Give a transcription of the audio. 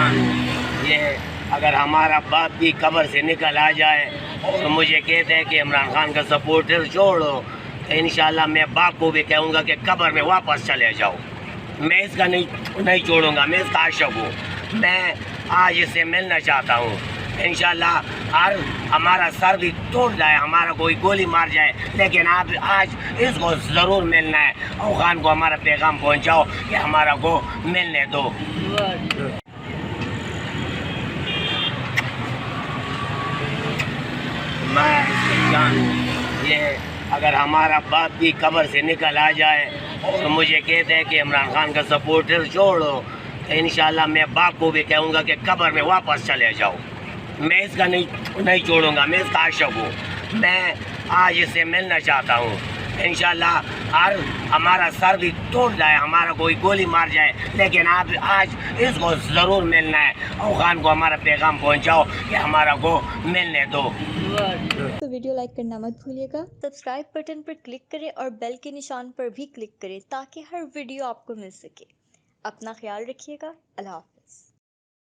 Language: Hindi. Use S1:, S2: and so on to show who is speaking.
S1: इंसान हूँ। ये अगर हमारा बाप भी कब्र से निकल आ जाए और मुझे कहते हैं कि इमरान खान का सपोर्टर छोड़ो, तो इंशाल्लाह मैं बाप को भी कहूँगा कि कब्र में वापस चले जाओ। मैं इसका नहीं छोड़ूंगा। मैं इसका आशिक हूँ। मैं आज इससे मिलना चाहता हूँ। इंशाल्लाह हर हमारा सर भी तोड़ जाए, हमारा कोई गोली मार जाए, लेकिन आप आज इसको ज़रूर मिलना है। और खान को हमारा पैगाम पहुँचाओ कि हमारा को मिलने दो। मैं इंसान हूँ। ये अगर हमारा बाप भी कब्र से निकल आ जाए और मुझे कहते हैं कि इमरान खान का सपोर्टर छोड़ो, तो इंशाल्लाह मैं बाप को भी कहूँगा कि कब्र में वापस चले जाओ। मैं इसका नहीं छोड़ूंगा। मैं इसका आशिक हूँ। मैं आज इससे मिलना चाहता हूँ। इंशाल्लाह हर हमारा सर भी तोड़ जाए, हमारा कोई गोली मार जाए, लेकिन आप आज इसको ज़रूर मिलना है। और खान को हमारा पैगाम पहुँचाओ कि हमारा को मिलने दो।
S2: तो वीडियो लाइक करना मत भूलिएगा, सब्सक्राइब बटन पर क्लिक करें और बेल के निशान पर भी क्लिक करें ताकि हर वीडियो आपको मिल सके। अपना ख्याल रखिएगा। अल्लाह हाफ़िज़।